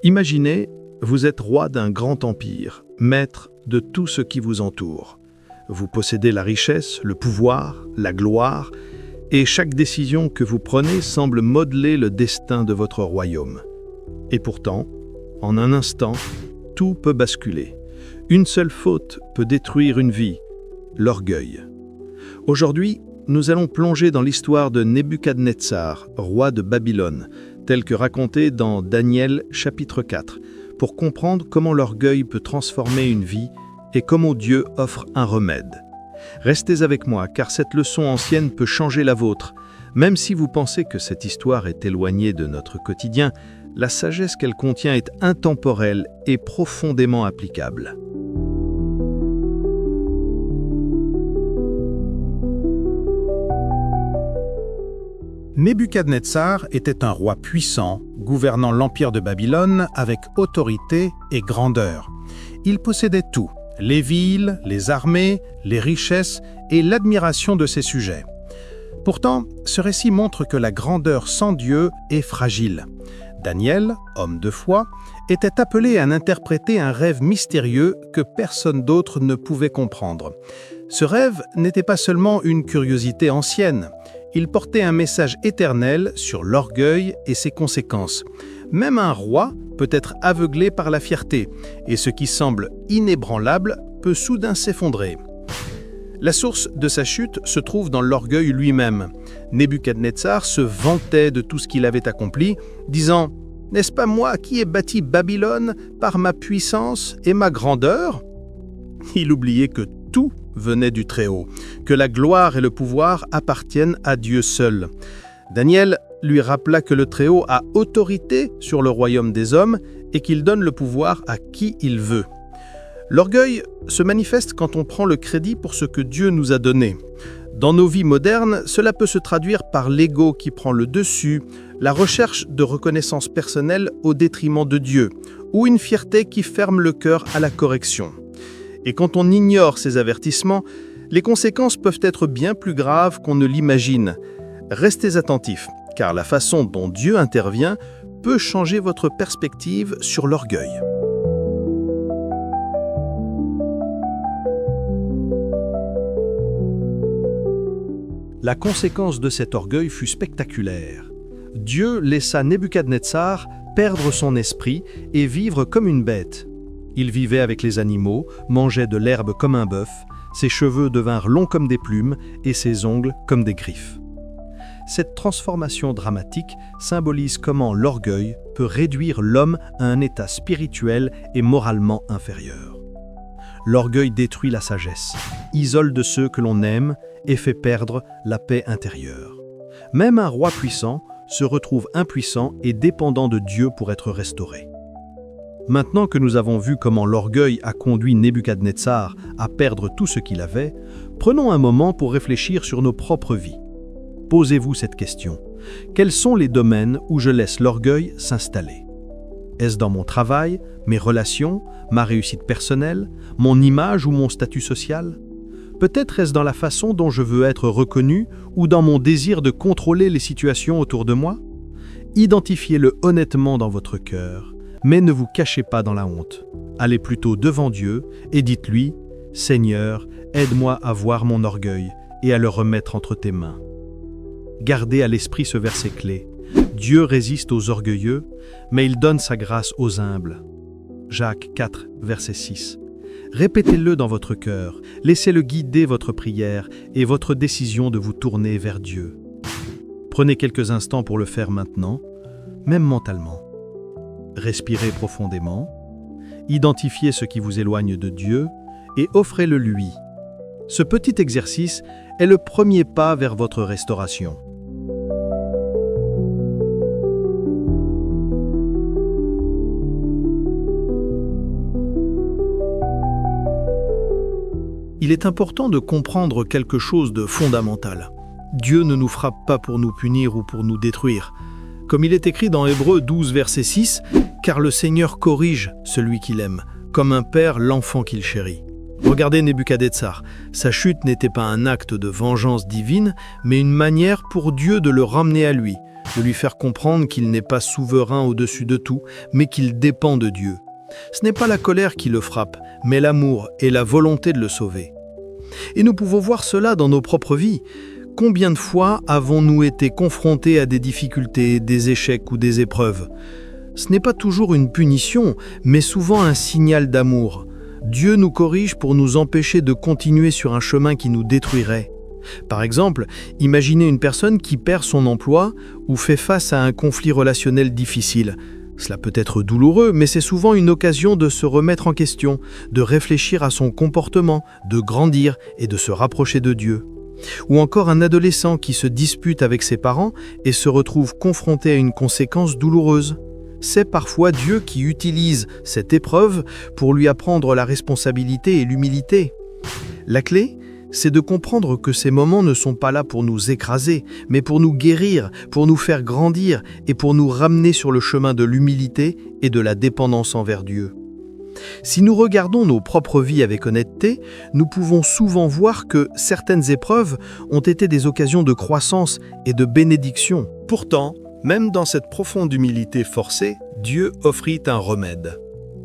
Imaginez, vous êtes roi d'un grand empire, maître de tout ce qui vous entoure. Vous possédez la richesse, le pouvoir, la gloire, et chaque décision que vous prenez semble modeler le destin de votre royaume. Et pourtant, en un instant, tout peut basculer. Une seule faute peut détruire une vie, l'orgueil. Aujourd'hui, nous allons plonger dans l'histoire de Nebuchadnezzar, roi de Babylone, tel que raconté dans Daniel chapitre 4, pour comprendre comment l'orgueil peut transformer une vie et comment Dieu offre un remède. Restez avec moi, car cette leçon ancienne peut changer la vôtre. Même si vous pensez que cette histoire est éloignée de notre quotidien, la sagesse qu'elle contient est intemporelle et profondément applicable. Nebuchadnezzar était un roi puissant, gouvernant l'empire de Babylone avec autorité et grandeur. Il possédait tout, les villes, les armées, les richesses et l'admiration de ses sujets. Pourtant, ce récit montre que la grandeur sans Dieu est fragile. Daniel, homme de foi, était appelé à interpréter un rêve mystérieux que personne d'autre ne pouvait comprendre. Ce rêve n'était pas seulement une curiosité ancienne, il portait un message éternel sur l'orgueil et ses conséquences. Même un roi peut être aveuglé par la fierté, et ce qui semble inébranlable peut soudain s'effondrer. La source de sa chute se trouve dans l'orgueil lui-même. Nebuchadnezzar se vantait de tout ce qu'il avait accompli, disant « N'est-ce pas moi qui ai bâti Babylone par ma puissance et ma grandeur ?» Il oubliait que tout venait du Très-Haut, que la gloire et le pouvoir appartiennent à Dieu seul. Daniel lui rappela que le Très-Haut a autorité sur le royaume des hommes et qu'il donne le pouvoir à qui il veut. L'orgueil se manifeste quand on prend le crédit pour ce que Dieu nous a donné. Dans nos vies modernes, cela peut se traduire par l'ego qui prend le dessus, la recherche de reconnaissance personnelle au détriment de Dieu, ou une fierté qui ferme le cœur à la correction. Et quand on ignore ces avertissements, les conséquences peuvent être bien plus graves qu'on ne l'imagine. Restez attentifs, car la façon dont Dieu intervient peut changer votre perspective sur l'orgueil. La conséquence de cet orgueil fut spectaculaire. Dieu laissa Nebuchadnezzar perdre son esprit et vivre comme une bête. Il vivait avec les animaux, mangeait de l'herbe comme un bœuf, ses cheveux devinrent longs comme des plumes et ses ongles comme des griffes. Cette transformation dramatique symbolise comment l'orgueil peut réduire l'homme à un état spirituel et moralement inférieur. L'orgueil détruit la sagesse, isole de ceux que l'on aime et fait perdre la paix intérieure. Même un roi puissant se retrouve impuissant et dépendant de Dieu pour être restauré. Maintenant que nous avons vu comment l'orgueil a conduit Nebuchadnezzar à perdre tout ce qu'il avait, prenons un moment pour réfléchir sur nos propres vies. Posez-vous cette question. Quels sont les domaines où je laisse l'orgueil s'installer? Est-ce dans mon travail, mes relations, ma réussite personnelle, mon image ou mon statut social? Peut-être est-ce dans la façon dont je veux être reconnu ou dans mon désir de contrôler les situations autour de moi? Identifiez-le honnêtement dans votre cœur. Mais ne vous cachez pas dans la honte. Allez plutôt devant Dieu et dites-lui « Seigneur, aide-moi à voir mon orgueil et à le remettre entre tes mains. » Gardez à l'esprit ce verset clé. Dieu résiste aux orgueilleux, mais il donne sa grâce aux humbles. Jacques 4, verset 6. Répétez-le dans votre cœur, laissez-le guider votre prière et votre décision de vous tourner vers Dieu. Prenez quelques instants pour le faire maintenant, même mentalement. Respirez profondément, identifiez ce qui vous éloigne de Dieu et offrez-le lui. Ce petit exercice est le premier pas vers votre restauration. Il est important de comprendre quelque chose de fondamental. Dieu ne nous frappe pas pour nous punir ou pour nous détruire. Comme il est écrit dans Hébreux 12, verset 6, « Car le Seigneur corrige celui qu'il aime, comme un père l'enfant qu'il chérit. » Regardez Nebuchadnezzar. Sa chute n'était pas un acte de vengeance divine, mais une manière pour Dieu de le ramener à lui, de lui faire comprendre qu'il n'est pas souverain au-dessus de tout, mais qu'il dépend de Dieu. Ce n'est pas la colère qui le frappe, mais l'amour et la volonté de le sauver. Et nous pouvons voir cela dans nos propres vies. Combien de fois avons-nous été confrontés à des difficultés, des échecs ou des épreuves ? Ce n'est pas toujours une punition, mais souvent un signal d'amour. Dieu nous corrige pour nous empêcher de continuer sur un chemin qui nous détruirait. Par exemple, imaginez une personne qui perd son emploi ou fait face à un conflit relationnel difficile. Cela peut être douloureux, mais c'est souvent une occasion de se remettre en question, de réfléchir à son comportement, de grandir et de se rapprocher de Dieu. Ou encore un adolescent qui se dispute avec ses parents et se retrouve confronté à une conséquence douloureuse. C'est parfois Dieu qui utilise cette épreuve pour lui apprendre la responsabilité et l'humilité. La clé, c'est de comprendre que ces moments ne sont pas là pour nous écraser, mais pour nous guérir, pour nous faire grandir et pour nous ramener sur le chemin de l'humilité et de la dépendance envers Dieu. Si nous regardons nos propres vies avec honnêteté, nous pouvons souvent voir que certaines épreuves ont été des occasions de croissance et de bénédiction. Pourtant, même dans cette profonde humilité forcée, Dieu offrit un remède.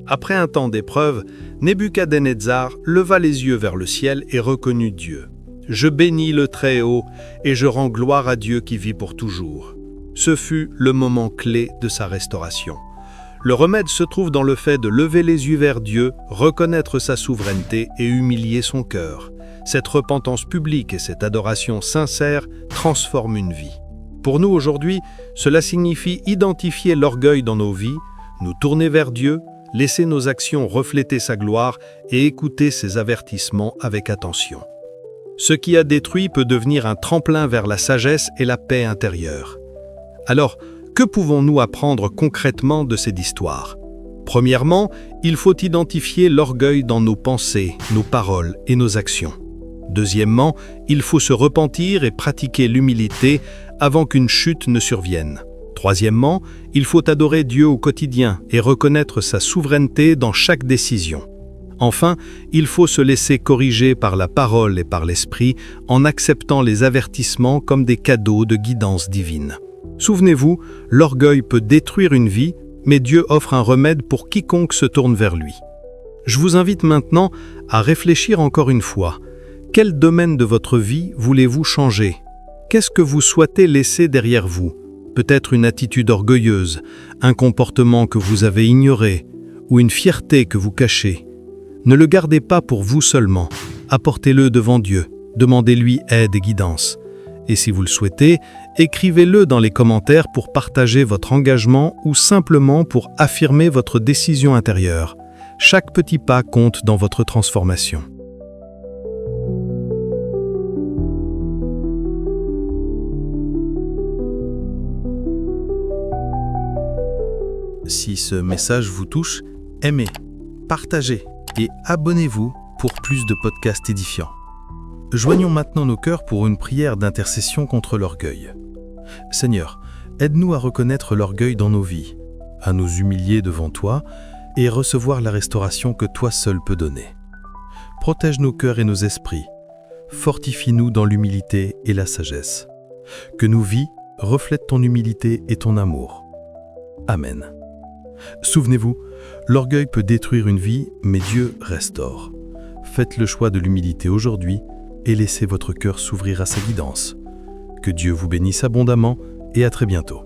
Après un temps d'épreuve, Nebuchadnezzar leva les yeux vers le ciel et reconnut Dieu. « Je bénis le Très-Haut et je rends gloire à Dieu qui vit pour toujours. » Ce fut le moment clé de sa restauration. Le remède se trouve dans le fait de lever les yeux vers Dieu, reconnaître sa souveraineté et humilier son cœur. Cette repentance publique et cette adoration sincère transforment une vie. Pour nous aujourd'hui, cela signifie identifier l'orgueil dans nos vies, nous tourner vers Dieu, laisser nos actions refléter sa gloire et écouter ses avertissements avec attention. Ce qui a détruit peut devenir un tremplin vers la sagesse et la paix intérieure. Alors, que pouvons-nous apprendre concrètement de cette histoire ? Premièrement, il faut identifier l'orgueil dans nos pensées, nos paroles et nos actions. Deuxièmement, il faut se repentir et pratiquer l'humilité avant qu'une chute ne survienne. Troisièmement, il faut adorer Dieu au quotidien et reconnaître sa souveraineté dans chaque décision. Enfin, il faut se laisser corriger par la parole et par l'esprit en acceptant les avertissements comme des cadeaux de guidance divine. Souvenez-vous, l'orgueil peut détruire une vie, mais Dieu offre un remède pour quiconque se tourne vers lui. Je vous invite maintenant à réfléchir encore une fois. Quel domaine de votre vie voulez-vous changer ? Qu'est-ce que vous souhaitez laisser derrière vous ? Peut-être une attitude orgueilleuse, un comportement que vous avez ignoré, ou une fierté que vous cachez. Ne le gardez pas pour vous seulement, apportez-le devant Dieu, demandez-lui aide et guidance. Et si vous le souhaitez, écrivez-le dans les commentaires pour partager votre engagement ou simplement pour affirmer votre décision intérieure. Chaque petit pas compte dans votre transformation. Si ce message vous touche, aimez, partagez et abonnez-vous pour plus de podcasts édifiants. Joignons maintenant nos cœurs pour une prière d'intercession contre l'orgueil. Seigneur, aide-nous à reconnaître l'orgueil dans nos vies, à nous humilier devant toi et recevoir la restauration que toi seul peux donner. Protège nos cœurs et nos esprits. Fortifie-nous dans l'humilité et la sagesse. Que nos vies reflètent ton humilité et ton amour. Amen. Souvenez-vous, l'orgueil peut détruire une vie, mais Dieu restaure. Faites le choix de l'humilité aujourd'hui et laissez votre cœur s'ouvrir à sa guidance. Que Dieu vous bénisse abondamment et à très bientôt.